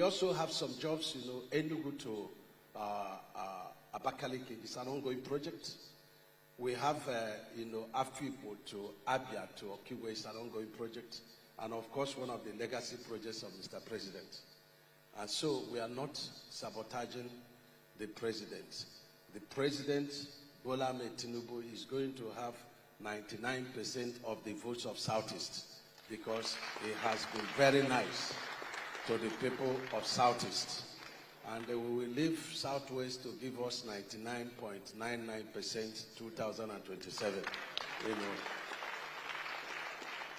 We also have some jobs, Enugu to Abakaliki. It's an ongoing project. We have, Afipo to Abia to Okigwe. It's an ongoing project. And of course, one of the legacy projects of Mr. President. And so we are not sabotaging the president. The president, Bola Ahmed Tinubu, is going to have 99% of the votes of Southeast because he has been very nice to the people of Southeast. And we will leave Southwest to give us 99.99% 2027.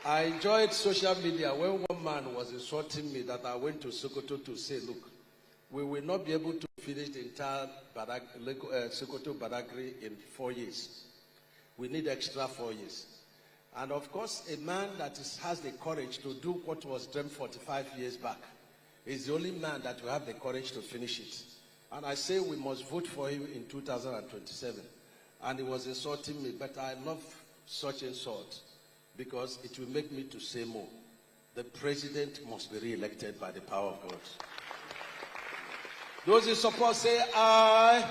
I enjoyed social media when one man was insulting me that I went to Sokoto to say, look, we will not be able to finish the entire Sokoto Badagry in 4 years. We need extra 4 years. And of course, a man that has the courage to do what was dreamt 45 years back is the only man that will have the courage to finish it. And I say we must vote for him in 2027. And he was insulting me, but I love such insult because it will make me to say more. The president must be re-elected by the power of God. Those in support say aye.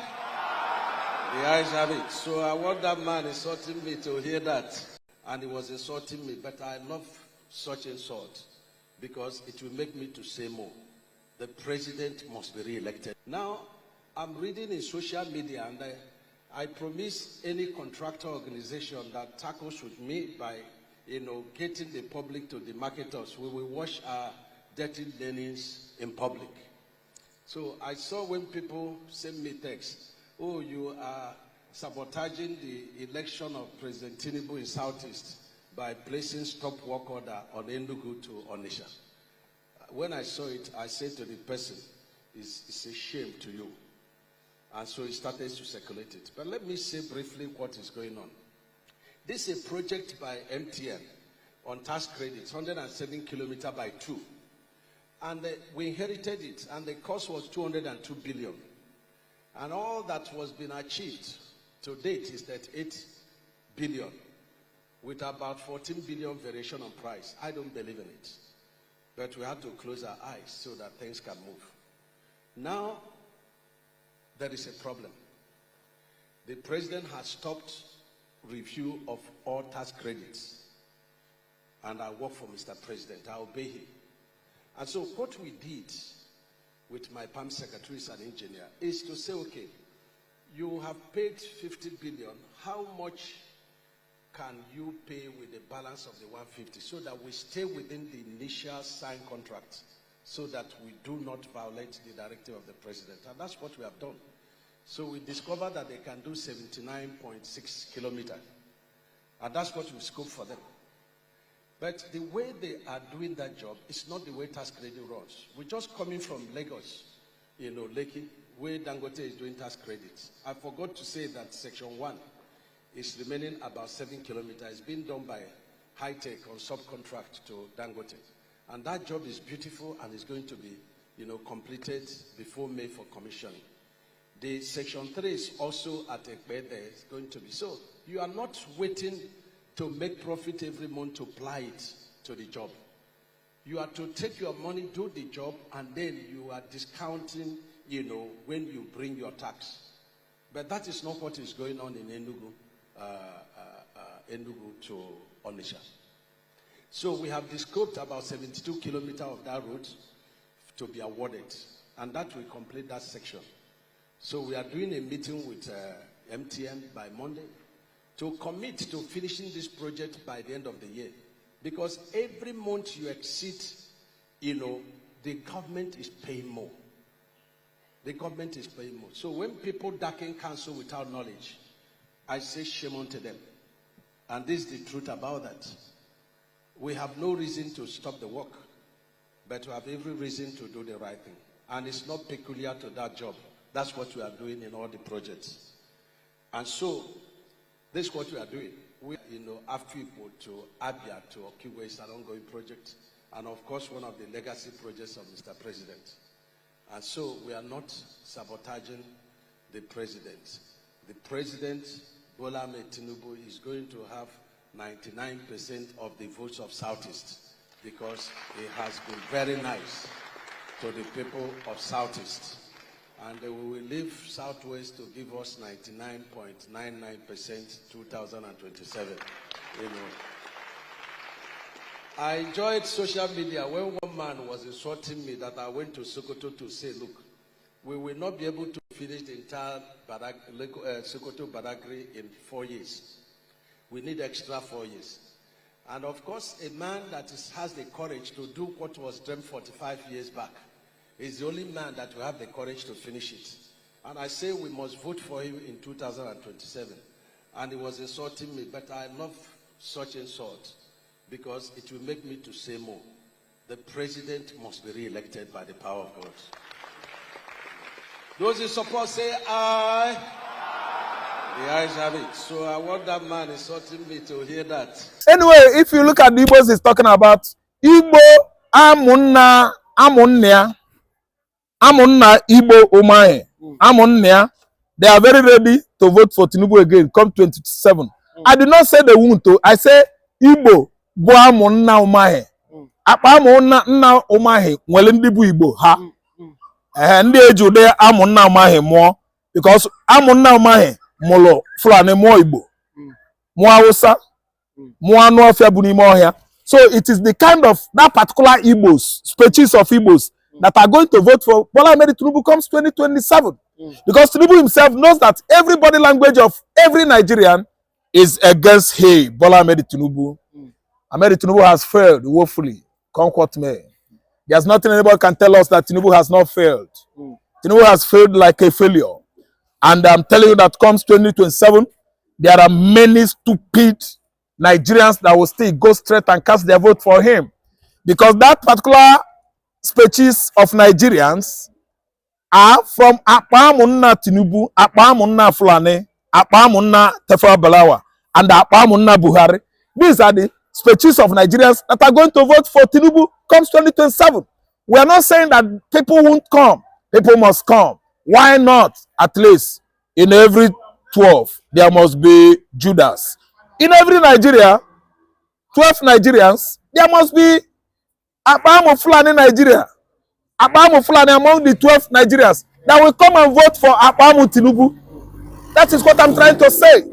The ayes have it. So I want that man insulting me to hear that. And he was insulting me, but I love such insult because it will make me to say more. The president must be re-elected. Now, I'm reading in social media, and I promise any contractor organization that tackles with me by, getting the public to demarcate us, we will wash our dirty linens in public. So I saw when people send me texts, oh, you are sabotaging the election of President Tinubu in Southeast by placing stop work order on Enugu to Onitsha. When I saw it, I said to the person, it's a shame to you. And so he started to circulate it. But let me say briefly what is going on. This is a project by MTN on tax credits, 107 kilometers by 2. And we inherited it, and the cost was 202 billion. And all that was being achieved to date is that 8 billion, with about 14 billion variation on price. I don't believe in it. But we have to close our eyes so that things can move. Now, there is a problem. The president has stopped review of all tax credits. And I work for Mr. President. I obey him. And so what we did with my PAM secretary as an engineer is to say, okay, you have paid 50 billion. How much can you pay with the balance of the 150 so that we stay within the initial signed contract so that we do not violate the directive of the president? And that's what we have done. So we discovered that they can do 79.6 kilometers. And that's what we scope for them. But the way they are doing that job is not the way tax credit runs. We're just coming from Lagos, Lekki, where Dangote is doing tax credits. I forgot to say that Section 1 is remaining about 7 kilometers. It's being done by High Tech on subcontract to Dangote. And that job is beautiful and is going to be, completed before May for commissioning. The Section 3 is also at Ekpede. It's going to be. So you are not waiting to make profit every month to apply it to the job. You are to take your money, do the job, and then you are discounting, when you bring your tax. But that is not what is going on in Enugu to Onitsha. So we have descoped about 72 kilometers of that route to be awarded, and that will complete that section. So we are doing a meeting with MTN by Monday to commit to finishing this project by the end of the year. Because every month you exceed, the government is paying more. The government is paying more. So when people darken council without knowledge, I say shame unto them. And this is the truth about that. We have no reason to stop the work, but we have every reason to do the right thing. And it's not peculiar to that job. That's what we are doing in all the projects. And so, this is what we are doing. We, Afipo to Abia to Okigwe is an ongoing project. And of course, one of the legacy projects of Mr. President. And so, we are not sabotaging the president. The president, Bola Ahmed Tinubu, is going to have 99% of the votes of Southeast because he has been very nice to the people of Southeast. And we will leave Southwest to give us 99.99% 2027. You know. I enjoyed social media when one man was insulting me that I went to Sokoto to say, look, we will not be able to finish the entire Sokoto Badagry in 4 years. We need extra 4 years. And of course, a man that has the courage to do what was dreamt 45 years back is the only man that will have the courage to finish it. And I say we must vote for him in 2027. And he was insulting me, but I love such insult because it will make me to say more. The president must be re-elected by the power of God. Those in support say aye. The ayes have it. So I want that man insulting me to hear that. Anyway, if you look at the Igbos, he's talking about Igbo Amunna Amunnia Amunna Igbo Umahi Amunnia. They are very ready to vote for Tinubu again come 2027. I did not say they won't to. I say Igbo Bo Amunna Umahi. Apa Amunna Nna Umahi nwele ndị bụ Igbo ha. Ndị ejude Amunna Umahi more because Amunna Umahi molo Fulani more Igbo. More Hausa. More Northia Bunimo. So it is the kind of that particular Igbos, species of Igbos that are going to vote for Bola Ahmed Tinubu comes 2027. Because Tinubu himself knows that every body language of every Nigerian is against him, Bola Ahmed Tinubu. Ahmed Tinubu has failed woefully. Come quote me. There's nothing anybody can tell us that Tinubu has not failed. Tinubu has failed like a failure. And I'm telling you that comes 2027, there are many stupid Nigerians that will still go straight and cast their vote for him. Because that particular species of Nigerians are from Akpamunna Tinubu, Akpamunna Fulani, Akpamunna Tefa Balawa, and Akpamunna Buhari. These are the species of Nigerians that are going to vote for Tinubu comes 2027. We are not saying that people won't come. People must come. Why not? At least in every 12, there must be Judas. In every Nigeria, 12 Nigerians, there must be Abamu Fulani Nigeria. Abamu Fulani among the 12 Nigerians that will come and vote for Abamu Tinubu. That is what I'm trying to say.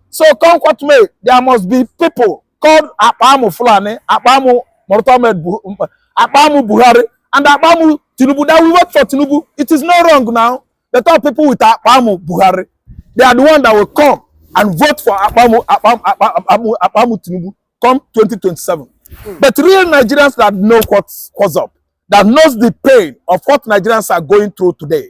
So come what may, there must be people called Abamu Fulani, Abamu Buhari, and Abamu Tinubu that will vote for Tinubu. It is not wrong now. The top people with Abamu Buhari, they are the ones that will come and vote for Abamu Tinubu come 2027. But real Nigerians that know what's up, that knows the pain of what Nigerians are going through today,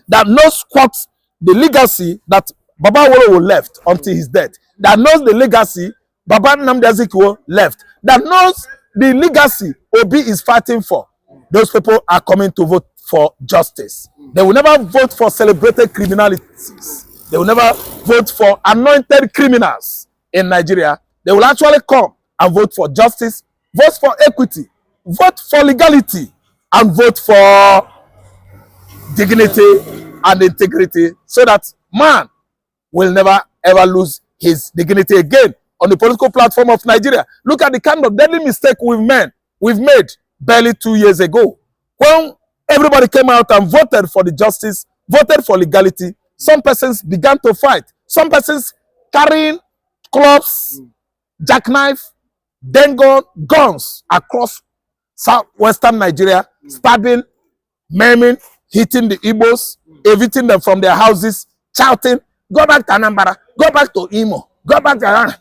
that knows what the legacy that Baba Wolo left until his death, that knows the legacy Baba Nnamdi left, that knows the legacy Obi is fighting for. Those people are coming to vote for justice. They will never vote for celebrated criminalities. They will never vote for anointed criminals in Nigeria. They will actually come and vote for justice, vote for equity, vote for legality, and vote for dignity and integrity so that man will never ever lose his dignity again on the political platform of Nigeria. Look at the kind of deadly mistake we've made barely 2 years ago when everybody came out and voted for the justice, voted for legality. Some persons began to fight. Some persons carrying clubs, jackknife, dengon, guns across southwestern Nigeria, stabbing, maiming, hitting the Igbos, evicting them from their houses, shouting, go back to Anambra, go back to Imo, go back to Ghana.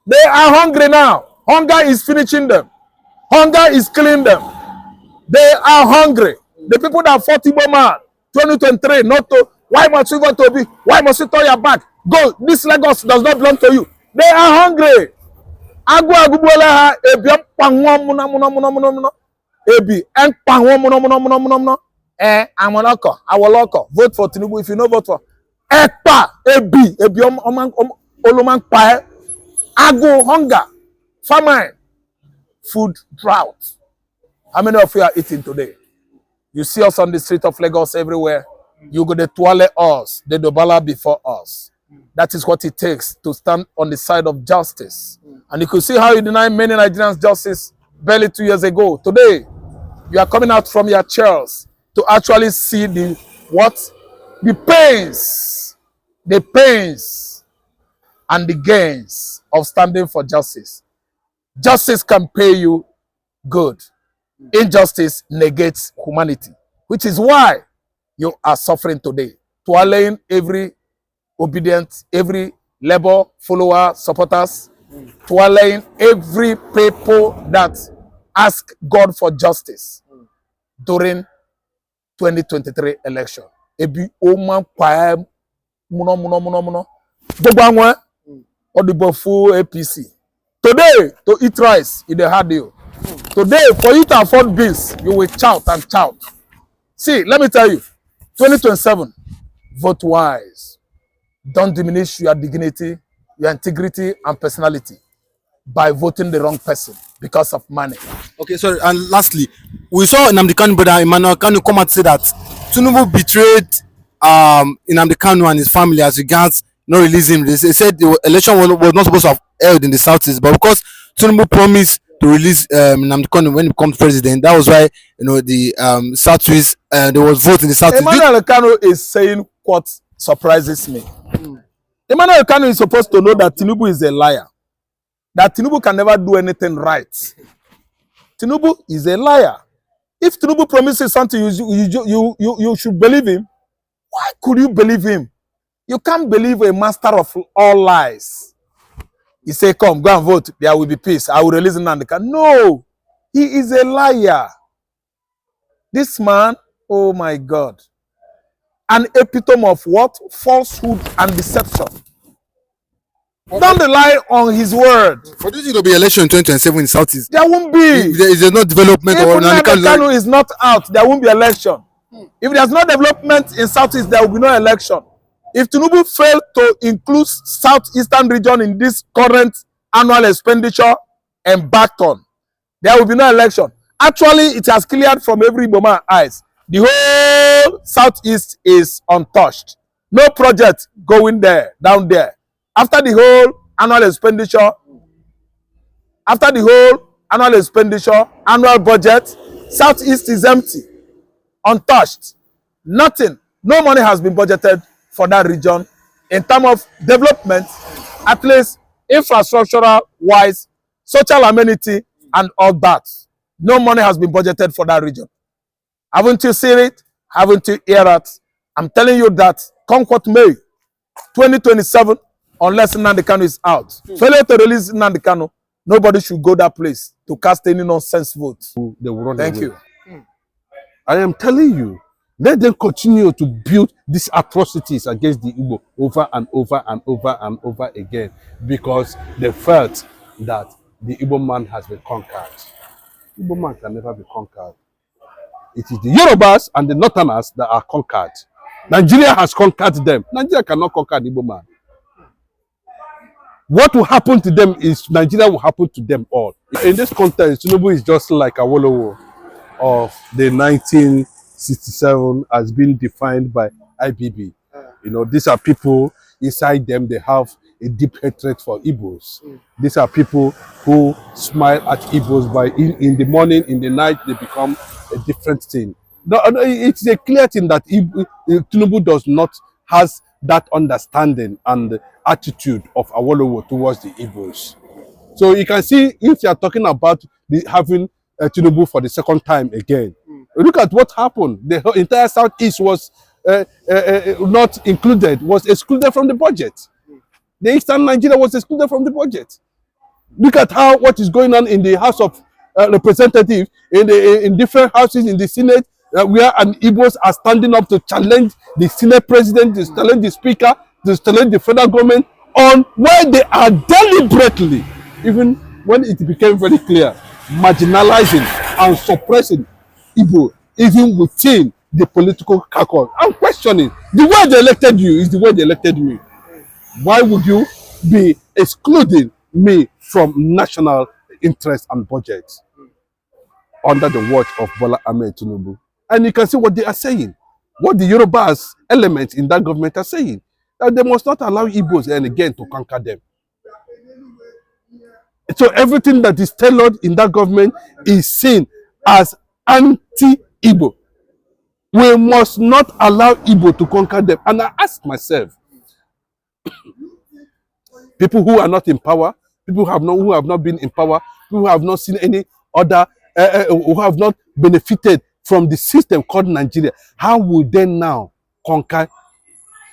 They are hungry now. Hunger is finishing them. Hunger is killing them. They are hungry. The people that fought Igbo man, 2023, not to, why must you go to Obi? Why must you turn your back? Go, this Lagos does not belong to you. They are hungry. Agu agubola ebi empangwo muno. Ebi empangwo muno. Amonoko, awoloko. Vote for Tinubu if you no vote for. Ebi oloman pa. Agu hunger, famine, food drought. How many of you are eating today? You see us on the street of Lagos everywhere. You go to toilet us, the dobala before us. That is what it takes to stand on the side of justice. And you could see how you deny many Nigerians justice barely 2 years ago. Today, You are coming out from your chairs to actually see the pains and the gains of standing for justice. Justice can pay you good. Injustice negates humanity, which is why you are suffering today. To allowing every obedient, every labor follower, supporters, to allowing every people that ask God for justice during 2023 election. Ebi oma kwa muno. Gbogbo Odibofu APC. Today, to eat rice, it hard deal. Today, for you to afford bills, you will shout and shout. See, let me tell you, 2027, vote wise. Don't diminish your dignity, your integrity, and personality by voting the wrong person because of money. Okay, sorry. And lastly, we saw Nnamdi Kanu brother Emmanuel Kanu come out to say that Tinubu betrayed Nnamdi Kanu and his family as regards not releasing him. They said the election was not supposed to have held in the southeast, but because Tinubu promised to release Nnamdi Kanu when he becomes president, that was why the southeast there was vote in the southeast. Emmanuel Kanu is saying what surprises me. Emmanuel Kanu is supposed to know that Tinubu is a liar. That Tinubu can never do anything right. Tinubu is a liar. If Tinubu promises something, you should believe him. Why could you believe him? You can't believe a master of all lies. He say, come, go and vote. There will be peace. I will release Nnamdi Kanu. No, he is a liar. This man, oh my God. An epitome of what? Falsehood and deception. Don't rely on his word. For this to be election in 2027 in Southeast, there won't be. If there is no development if or Nnamdi Kanu is not out, there won't be election. If there's no development in Southeast, there will be no election. If Tinubu failed to include Southeastern region in this current annual expenditure embarked on, there will be no election. Actually, it has cleared from every Boma eyes. The whole Southeast is untouched. No project going there, down there. After the whole annual expenditure, annual budget, Southeast is empty, untouched. Nothing. No money has been budgeted for that region in terms of development, at least infrastructural wise, social amenity, and all that. No money has been budgeted for that region. Haven't you seen it? Haven't you heard it? I'm telling you that come what may, 2027, unless Nnamdi Kanu is out. Failure to release Nnamdi Kanu, nobody should go that place to cast any nonsense votes. They will run Thank away. you. I am telling you, let them continue to build these atrocities against the Igbo over and over and over and over again because they felt that the Igbo man has been conquered. Igbo man can never be conquered. It is the Yorubas and the Northerners that are conquered. Nigeria has conquered them. Nigeria cannot conquer the Igbo man. What will happen to them is Nigeria will happen to them all. In this context, Tinubu is just like a Awolowo of the 1967 as being defined by IBB. These are people, inside them, they have a deep hatred for Igbos. These are people who smile at Igbos, but in the morning, in the night, they become a different thing. No, it's a clear thing that Tinubu does not has that understanding and attitude of Awolowo towards the Igbos. So you can see if you are talking about having Tinubu for the second time again, look at what happened. The entire Southeast was not included, was excluded from the budget. The Eastern Nigeria was excluded from the budget. Look at what is going on in the House of Representatives, in different houses in the Senate, where Igbos are standing up to challenge the Senate President, to challenge the Speaker, to challenge the federal government on why they are deliberately, even when it became very clear, marginalizing and suppressing Igbo, even within the political caucus. I'm questioning, the way they elected you is the way they elected me. Why would you be excluding me from national interest and budget under the watch of Bola Ahmed Tinubu? And you can see what they are saying, what the Yorubas elements in that government are saying, that they must not allow Igbos and again to conquer them. So everything that is tailored in that government is seen as anti-Igbo. We must not allow Igbo to conquer them. And I ask myself, people who are not in power, people who have not been in power, people who have not seen any other, who have not benefited from the system called Nigeria, how will they now conquer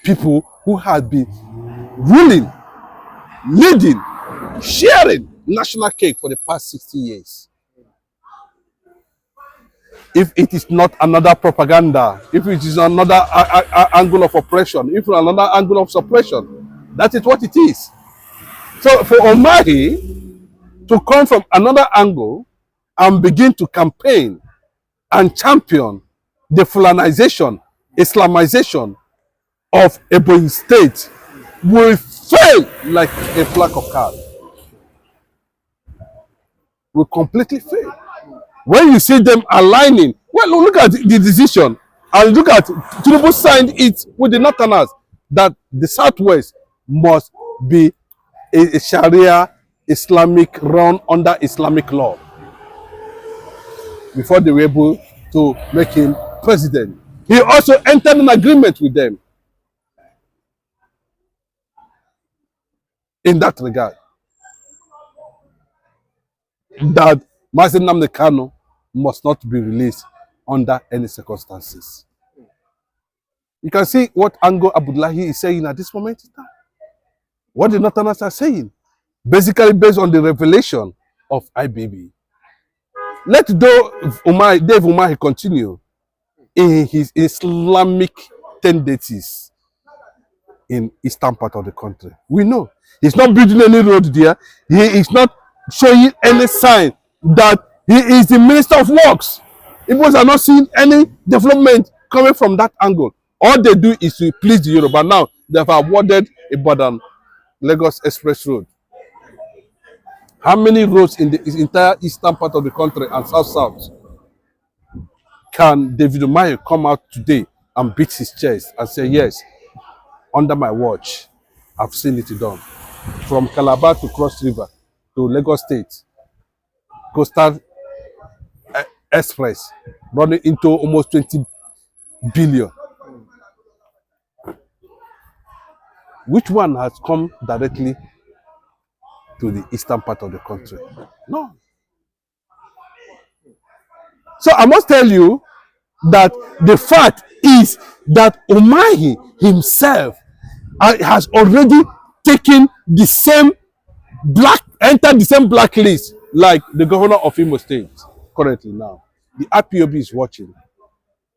people who have been ruling, leading, sharing national cake for the past 60 years? If it is not another propaganda, if it is another angle of oppression, if another angle of suppression, that is what it is. So for Umahi to come from another angle and begin to campaign and champion the Fulanization, Islamization of Ebonyi State will fail like a pack of cards. Will completely fail. When you see them aligning, well, look at the decision and look at Tinubu signed it with the Northerners that the Southwest must be a Sharia Islamic run under Islamic law before they were able to make him president. He also entered an agreement with them in that regard, that Nnamdi Kanu must not be released under any circumstances. You can see what Ango Abdullahi is saying at this moment in time. What the Northerners are saying, basically based on the revelation of IBB. Let Dave Umahi continue in his Islamic tendencies in eastern part of the country. We know he's not building any road there. He is not showing any sign that he is the Minister of Works. Igbos are not seeing any development coming from that angle. All they do is to please the Yoruba. Now they have awarded Ibadan Lagos Express Road. How many roads in the entire eastern part of the country and south can David Umahi come out today and beat his chest and say, yes, under my watch, I've seen it done. From Calabar to Cross River to Lagos State, Coastal Express, running into almost 20 billion. Which one has come directly to the eastern part of the country? No. So I must tell you that the fact is that Umahi himself has already taken the same entered the same blacklist like the governor of Imo State currently now. The IPOB is watching.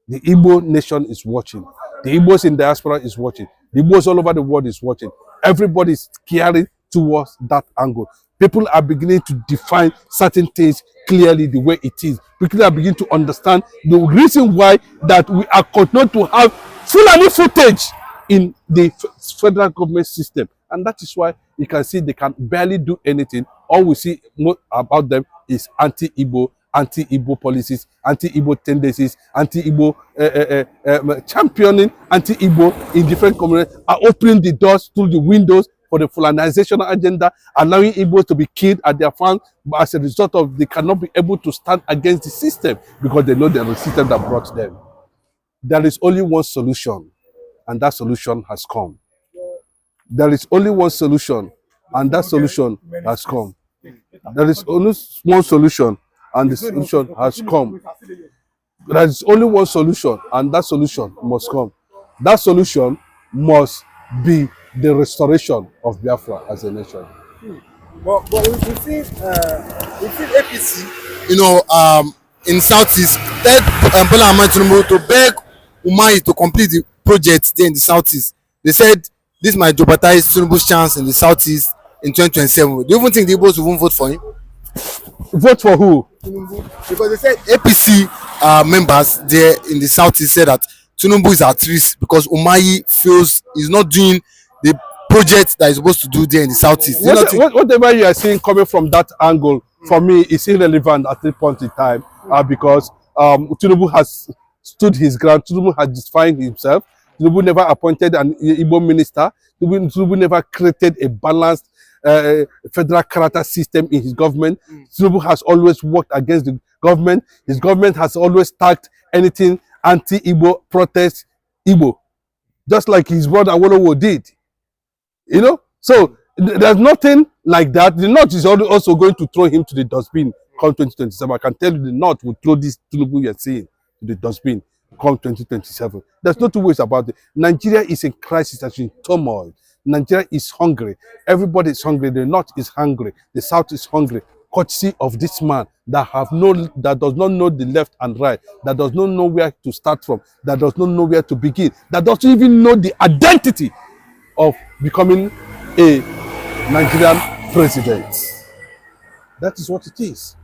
The Igbo nation is watching. The Igbos in diaspora is watching. The Igbos all over the world is watching. Everybody is carrying towards that angle. People are beginning to define certain things clearly the way it is. People are beginning to understand the reason why that we are continuing to have Fulani footage in the federal government system. And that is why you can see they can barely do anything. All we see about them is anti-Igbo policies, anti-Igbo tendencies, anti-Igbo championing anti-Igbo in different communities, are opening the doors through the windows for the Fulanization agenda, allowing Igbos to be killed at their farms, but as a result of they cannot be able to stand against the system because they know the system that brought them. There is only one solution, and that solution has come. There is only one solution, and that solution has come. There is only one solution, and the solution has come. There is only one solution, and that solution must come. That solution must be the restoration of Biafra as a nation. But we see APC, in Southeast, led Bola Ahmed Tinubu to beg Umahi to complete the project there in the Southeast. They said this might jeopardize Tinubu's chance in the Southeast in 2027. Do you even think the Igbos will vote for him? Vote for who? Tinubu. Because they said APC members there in the Southeast said that Tinubu is at risk because Umahi feels he's not doing the project that he's supposed to do there in the Southeast. Whatever you are seeing coming from that angle, for me, is irrelevant at this point in time because Tinubu has stood his ground. Tinubu has defined himself. Tinubu never appointed an Igbo minister. Tinubu never created a balanced federal character system in his government. Tinubu has always worked against the government. His government has always tagged anything anti-Igbo protest Igbo, just like his brother Awolowo did. You know, so there's nothing like that. The North is also going to throw him to the dustbin come 2027. I can tell you the North will throw this Tinubu you're seeing to the dustbin come 2027. There's no two ways about it. Nigeria is in crisis, that's in turmoil. Nigeria is hungry. Everybody is hungry. The North is hungry. The South is hungry. Courtesy of this man that does not know the left and right, that does not know where to start from, that does not know where to begin, that doesn't even know the identity of becoming a Nigerian president. That is what it is.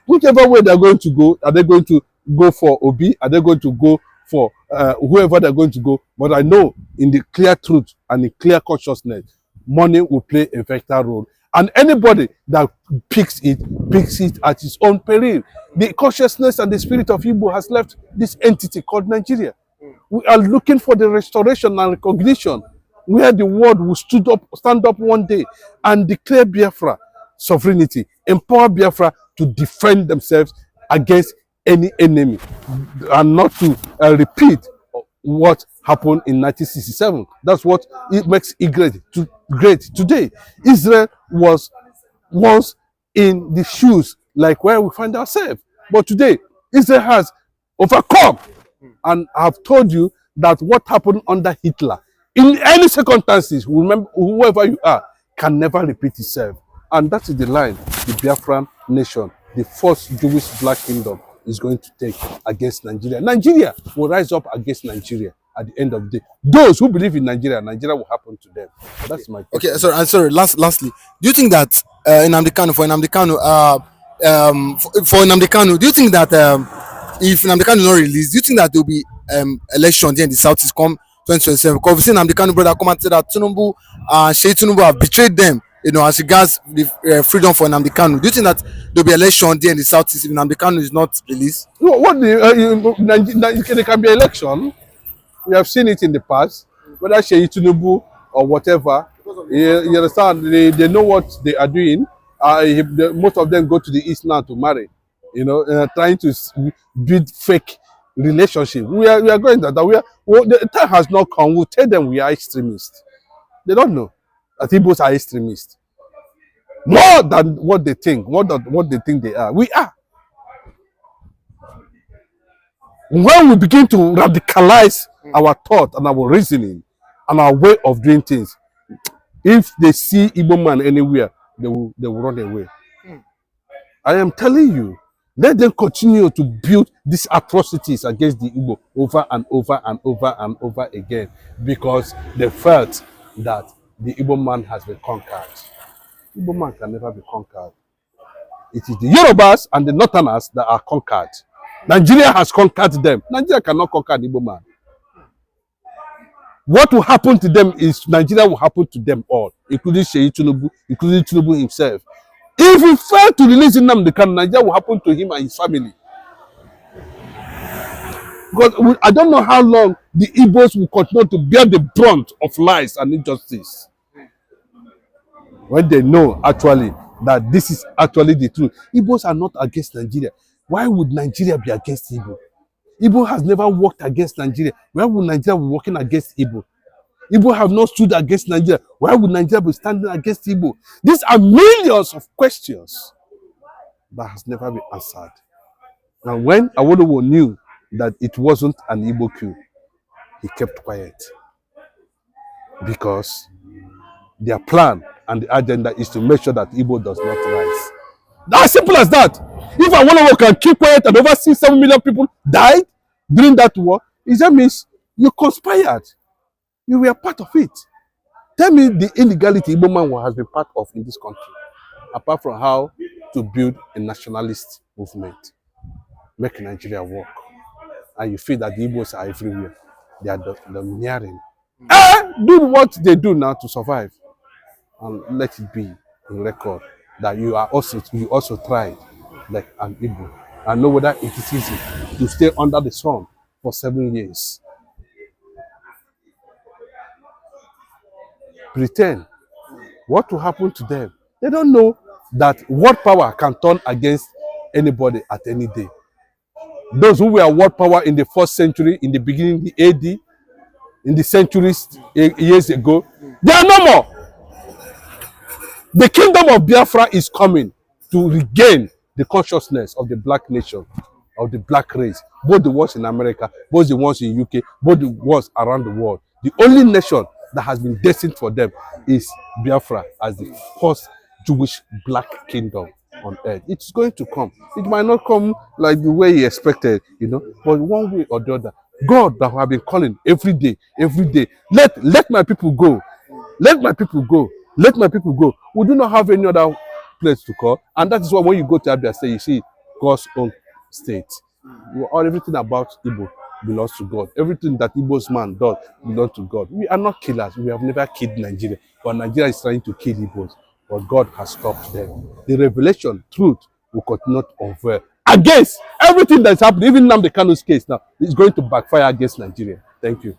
Whichever way they're going to go, are they going to go for Obi? Are they going to go for whoever they're going to go? But I know in the clear truth and in clear consciousness, money will play a vital role. And anybody that picks it at its own peril. The consciousness and the spirit of Igbo has left this entity called Nigeria. We are looking for the restoration and recognition where the world will stand up one day and declare Biafra sovereignty, empower Biafra to defend themselves against any enemy, and not to repeat what happened in 1967. That's what it makes it great today. Israel was once in the shoes like where we find ourselves, but today Israel has overcome. And I've told you that what happened under Hitler, in any circumstances, remember, whoever you are, can never repeat itself. And that is the line the Biafran nation, the first Jewish black kingdom, is going to take against Nigeria. Nigeria will rise up against Nigeria at the end of the day. Those who believe in Nigeria, Nigeria will happen to them. That's my question. Okay, sorry. Lastly, do you think that for Nnamdi Kanu, do you think that if Nnamdi Kanu is not released, do you think that there will be election there in the Southeast come 2027? Because we've seen Nnamdi Kanu brother come and say that Tinubu and Sheikh Tinubu have betrayed them, as regards the freedom for Nnamdi Kanu. Do you think that there will be election there in the Southeast if Nnamdi Kanu is not released? There can be election. We have seen it in the past, whether Sheikh Tinubu or whatever. You understand? They know what they are doing. Most of them go to the East now to marry. Trying to build fake relationship. We are going that. The time has not come. We'll tell them we are extremists. They don't know that Igbos are extremists. More than what they think. More than what they think they are. We are. When we begin to radicalize our thought and our reasoning and our way of doing things, if they see Igbo man anywhere, they will run away. I am telling you, let them continue to build these atrocities against the Igbo over and over and over and over again, because they felt that the Igbo man has been conquered. Igbo man can never be conquered. It is the Yorubas and the Northerners that are conquered. Nigeria has conquered them. Nigeria cannot conquer the Igbo man. What will happen to them is Nigeria will happen to them all, including Sheikh Tinubu, including Tinubu himself. If he fail to release Nnamdi Kanu, Nigeria will happen to him and his family. Because I don't know how long the Igbos will continue to bear the brunt of lies and injustice, when they know actually that this is actually the truth. Igbos are not against Nigeria. Why would Nigeria be against Igbo? Igbo has never worked against Nigeria. Why would Nigeria be working against Igbo? Igbo have not stood against Nigeria. Why would Nigeria be standing against Igbo? These are millions of questions that has never been answered. And when Awolowo knew that it wasn't an Igbo coup, he kept quiet. Because their plan and the agenda is to make sure that Igbo does not rise. As simple as that. If Awolowo can keep quiet and over 7 million people died during that war, it just means you conspired. You were part of it. Tell me the illegality Igbo man has been part of in this country, apart from how to build a nationalist movement, make Nigeria work. And you feel that the Igbos are everywhere. They are domineering. Do what they do now to survive. And let it be in record that you also tried like an Igbo. And know whether it is easy to stay under the sun for 7 years. Pretend. What will happen to them? They don't know that what power can turn against anybody at any day. Those who were world power in the 1st century, in the beginning, the AD, in the centuries years ago, they are no more. The kingdom of Biafra is coming to regain the consciousness of the black nation, of the black race, both the ones in America, both the ones in UK, both the ones around the world. The only nation that has been destined for them is Biafra as the first Jewish black kingdom on earth. It's going to come. It might not come like the way he expected, but one way or the other. God that have been calling every day, let my people go. Let my people go. Let my people go. We do not have any other place to call. And that is why when you go to Abia State, you see God's own state. Everything about Igbo belongs to God. Everything that Igbo's man does belongs to God. We are not killers. We have never killed Nigeria. But Nigeria is trying to kill Igbos. But God has stopped them. The revelation, truth, will continue to unveil against everything that's happening. Even Nnamdi Kanu's case now is going to backfire against Nigeria. Thank you.